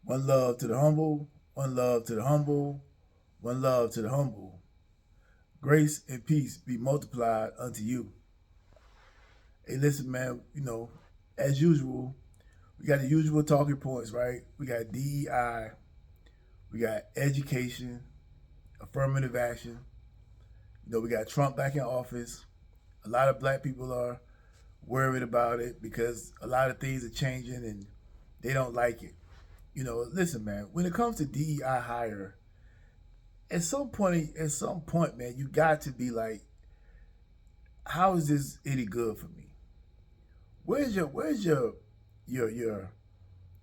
One love to the humble, one love to the humble, one love to the humble. Grace and peace be multiplied unto you. Hey, listen, man, as usual, we got the usual talking points, right? We got DEI, we got education, affirmative action. We got Trump back in office. A lot of black people are worried about it because a lot of things are changing and they don't like it. Listen, man, when it comes to DEI hire, at some point, man, you got to be like, how is this any good for me? Where's your your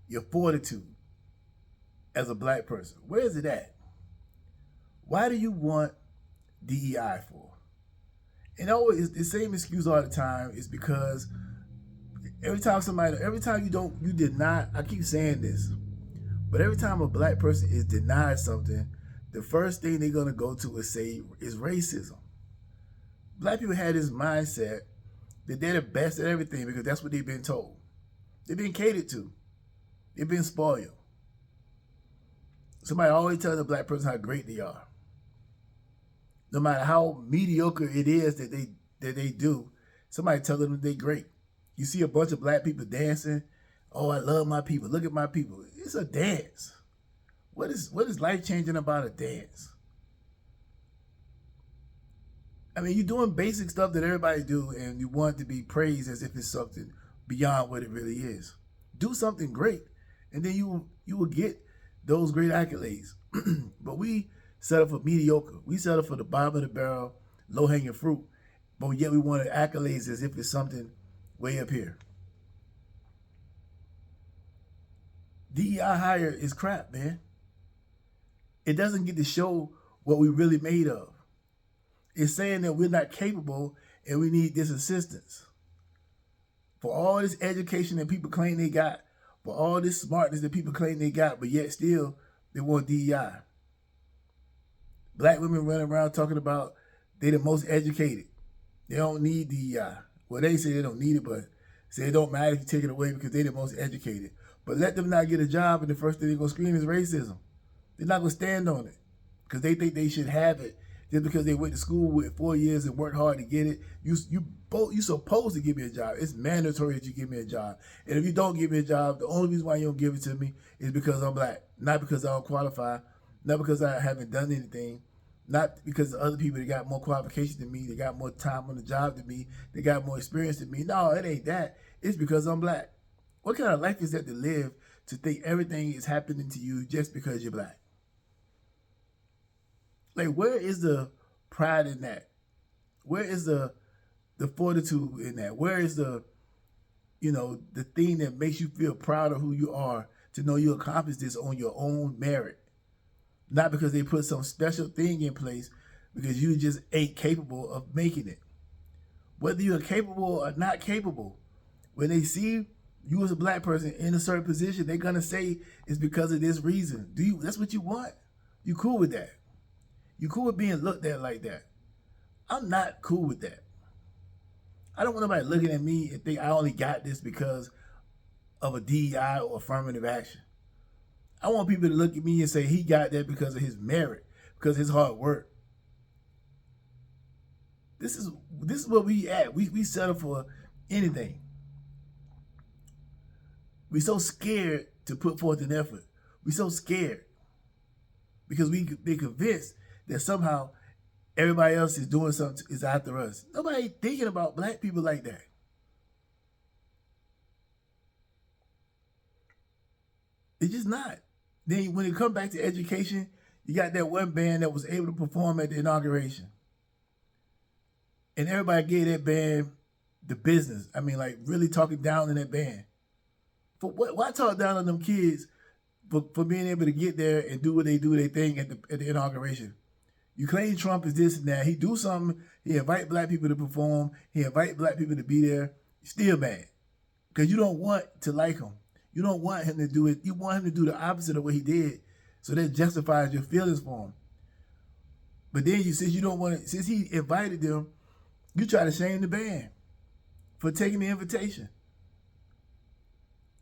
your fortitude as a black person? Where is it at? Why do you want DEI for? And always the same excuse all the time is because every time you did not, I keep saying this, but every time a black person is denied something, the first thing they're gonna go to is racism. Black people had this mindset that they're the best at everything because that's what they've been told. They've been catered to. They've been spoiled. Somebody always tells a black person how great they are. No matter how mediocre it is that they do, somebody tells them that they're great. You see a bunch of black people dancing. Oh, I love my people. Look at my people. It's a dance. What is life changing about a dance? I mean, you're doing basic stuff that everybody do, and you want it to be praised as if it's something beyond what it really is. Do something great, and then you will get those great accolades. But we settle for mediocre. We settle for the bottom of the barrel, low hanging fruit. But yet we want accolades as if it's something way up here. DEI hire is crap, man. It doesn't get to show what we really made of. It's saying that we're not capable and we need this assistance. For all this education that people claim they got, for all this smartness that people claim they got, but yet still they want DEI. Black women running around talking about they the most educated. They don't need DEI. Well, they say they don't need it, but say it don't matter if you take it away because they the most educated. But let them not get a job and the first thing they're going to scream is racism. They're not going to stand on it because they think they should have it just because they went to school with 4 years and worked hard to get it. You supposed to give me a job. It's mandatory that you give me a job. And if you don't give me a job, the only reason why you don't give it to me is because I'm black, not because I don't qualify, not because I haven't done anything, not because of other people that got more qualifications than me, they got more time on the job than me, they got more experience than me. No, it ain't that. It's because I'm black. What kind of life is that to live to think everything is happening to you just because you're black? Like, where is the pride in that? Where is the fortitude in that? Where is the thing that makes you feel proud of who you are to know you accomplished this on your own merit? Not because they put some special thing in place, because you just ain't capable of making it. Whether you're capable or not capable, when they see you as a black person in a certain position, they're gonna say it's because of this reason. That's what you want? You cool with that? You cool with being looked at like that? I'm not cool with that. I don't want nobody looking at me and think I only got this because of a DEI or affirmative action. I want people to look at me and say he got that because of his merit, because of his hard work. This is where we at. We settle for anything. We so scared to put forth an effort. We so scared because they convinced that somehow everybody else is doing something is after us. Nobody thinking about black people like that. It's just not. Then when it comes back to education, you got that one band that was able to perform at the inauguration. And everybody gave that band the business. I mean, like really talking down in that band. For what? Why talk down on them kids for being able to get there and do what they do, their thing at the inauguration? You claim Trump is this and that. He do something. He invite black people to perform. He invite black people to be there. You're still mad because you don't want to like him. You don't want him to do it. You want him to do the opposite of what he did. So that justifies your feelings for him. But then since you don't want to, since he invited them, you try to shame the band for taking the invitation.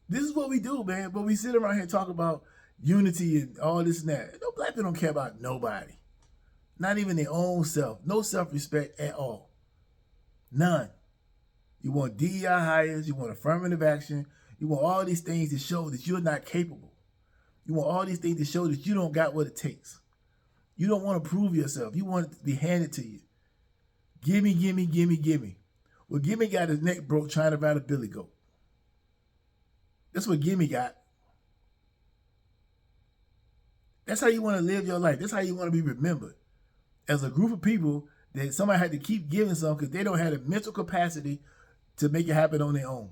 This is what we do, man. But we sit around here and talk about unity and all this and that. No, black people don't care about nobody. Not even their own self. No self-respect at all. None. You want DEI hires. You want affirmative action. You want all these things to show that you're not capable. You want all these things to show that you don't got what it takes. You don't want to prove yourself. You want it to be handed to you. Gimme, gimme, gimme, gimme. Well, Gimme got his neck broke trying to ride a billy goat. That's what Gimme got. That's how you want to live your life. That's how you want to be remembered. As a group of people that somebody had to keep giving some because they don't have the mental capacity to make it happen on their own.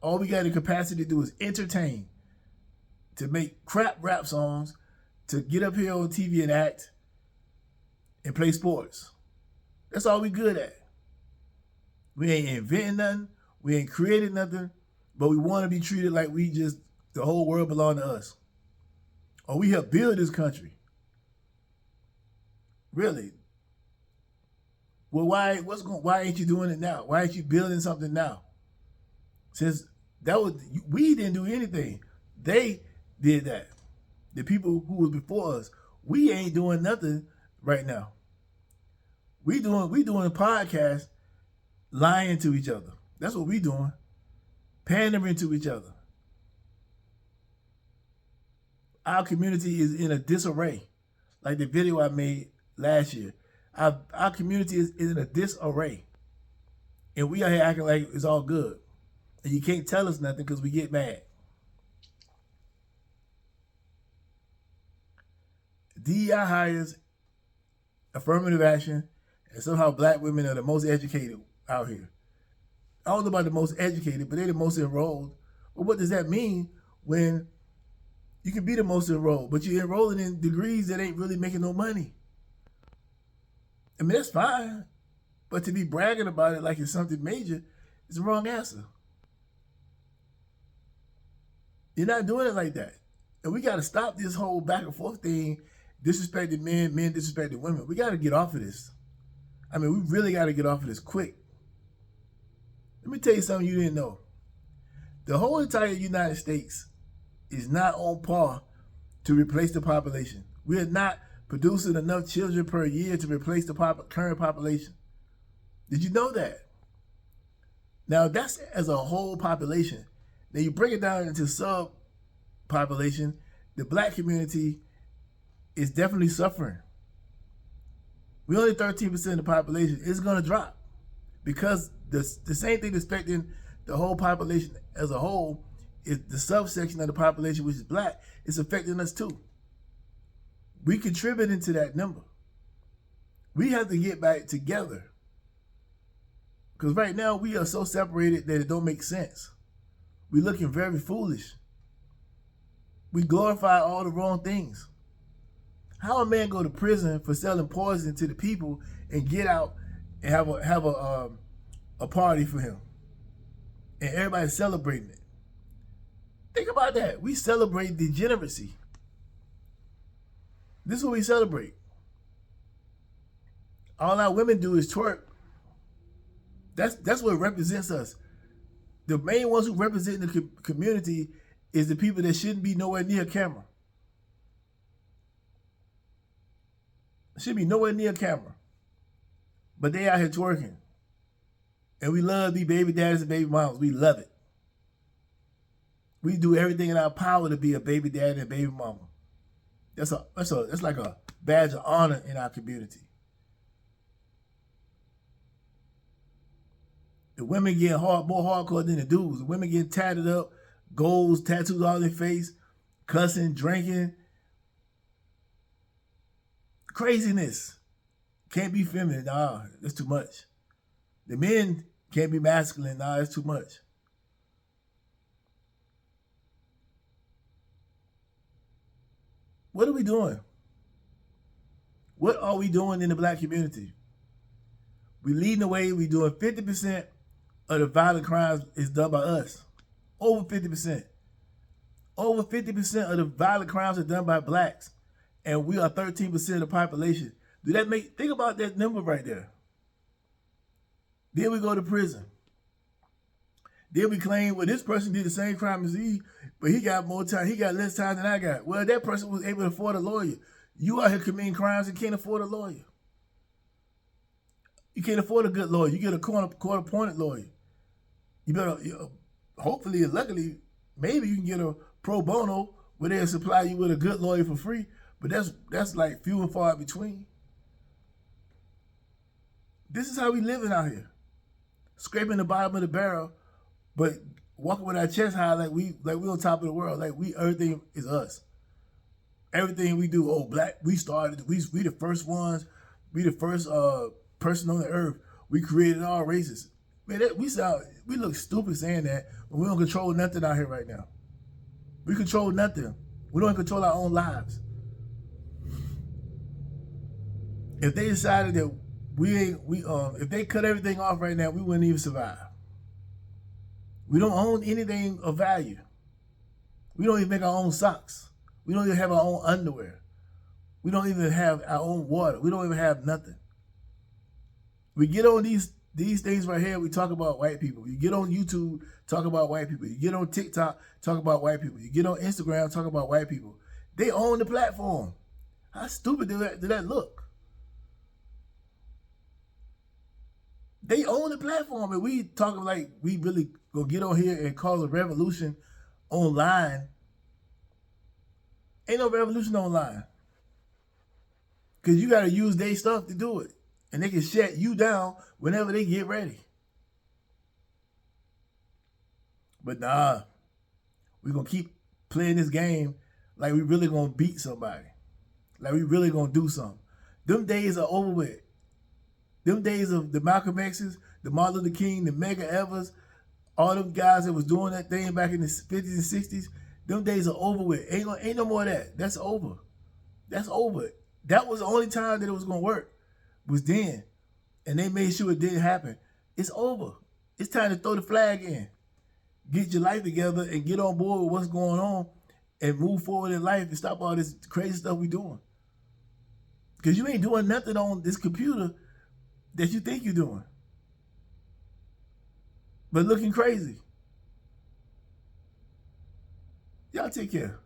All we got the capacity to do is entertain, to make crap rap songs, to get up here on TV and act, and play sports. That's all we good at. We ain't inventing nothing. We ain't creating nothing. But we want to be treated like we just, the whole world belong to us. Or we help build this country. Really? Well, why ain't you doing it now? Why ain't you building something now? Since we didn't do anything. They did that. The people who was before us, we ain't doing nothing right now. We doing a podcast lying to each other. That's what we doing. Pandering to each other. Our community is in a disarray. Like the video I made last year. Our community is in a disarray. And we are here acting like it's all good. And you can't tell us nothing because we get mad. DEI hires, affirmative action, and somehow black women are the most educated out here. I don't know about the most educated, but they're the most enrolled. But what does that mean when you can be the most enrolled, but you're enrolling in degrees that ain't really making no money? I mean, that's fine. But to be bragging about it like it's something major is the wrong answer. You're not doing it like that. And we got to stop this whole back and forth thing, disrespecting men, men disrespecting women. We got to get off of this. I mean, we really got to get off of this quick. Let me tell you something you didn't know. The whole entire United States is not on par to replace the population. We are not producing enough children per year to replace the current population. Did you know that? Now, that's as a whole population. Now, you break it down into sub-population, the black community is definitely suffering. We're only 13% of the population. It's going to drop because the same thing that's affecting the whole population as a whole is the subsection of the population, which is black, is affecting us too. We contributing to that number. We have to get back together. Because right now we are so separated that it don't make sense. We're looking very foolish. We glorify all the wrong things. How a man go to prison for selling poison to the people and get out and have a party for him, and everybody's celebrating it? Think about that. We celebrate degeneracy. This is what we celebrate. All our women do is twerk. That's what represents us. The main ones who represent the community is the people that shouldn't be nowhere near a camera. Should be nowhere near a camera. But they out here twerking. And we love these baby daddies and baby mamas. We love it. We do everything in our power to be a baby daddy and baby mama. That's like a badge of honor in our community. The women get more hardcore than the dudes. The women get tatted up, goals, tattoos all their face, cussing, drinking. Craziness. Can't be feminine. Nah, that's too much. The men can't be masculine. Nah, that's too much. What are we doing? What are we doing in the black community? We leading the way. We doing 50% of the violent crimes is done by us. Over 50%. Over 50% of the violent crimes are done by blacks. And we are 13% of the population. Do that think about that number right there. Then we go to prison. Then we claim, well, this person did the same crime as me, but he got more time. He got less time than I got. Well, that person was able to afford a lawyer. You out here committing crimes and can't afford a lawyer. You can't afford a good lawyer. You get a court-appointed lawyer. You better, hopefully and luckily, maybe you can get a pro bono where they'll supply you with a good lawyer for free. But that's like few and far between. This is how we living out here, scraping the bottom of the barrel, but walking with our chest high like we on top of the world, like everything is us. Everything we do, oh, black, we started, we the first ones, we the first person on the earth. We created all races. Man, we look stupid saying that, but we don't control nothing out here right now. We control nothing. We don't control our own lives. If they decided that if they cut everything off right now, we wouldn't even survive. We don't own anything of value. We don't even make our own socks. We don't even have our own underwear. We don't even have our own water. We don't even have nothing. We get on these things right here, we talk about white people. You get on YouTube, talk about white people. You get on TikTok, talk about white people. You get on Instagram, talk about white people. They own the platform. How stupid did that look? They own the platform, and we talking like we really gonna get on here and cause a revolution online. Ain't no revolution online. Because you got to use their stuff to do it. And they can shut you down whenever they get ready. But nah, we're going to keep playing this game like we really going to beat somebody. Like we really going to do something. Them days are over with. Them days of the Malcolm X's, the Martin Luther King, the Medgar Evers, all them guys that was doing that thing back in the 50s and 60s, them days are over with. Ain't no more of that. That's over. That's over. That was the only time that it was going to work, was then. And they made sure it didn't happen. It's over. It's time to throw the flag in. Get your life together and get on board with what's going on and move forward in life and stop all this crazy stuff we doing. Because you ain't doing nothing on this computer that you think you're doing. But looking crazy. Y'all take care.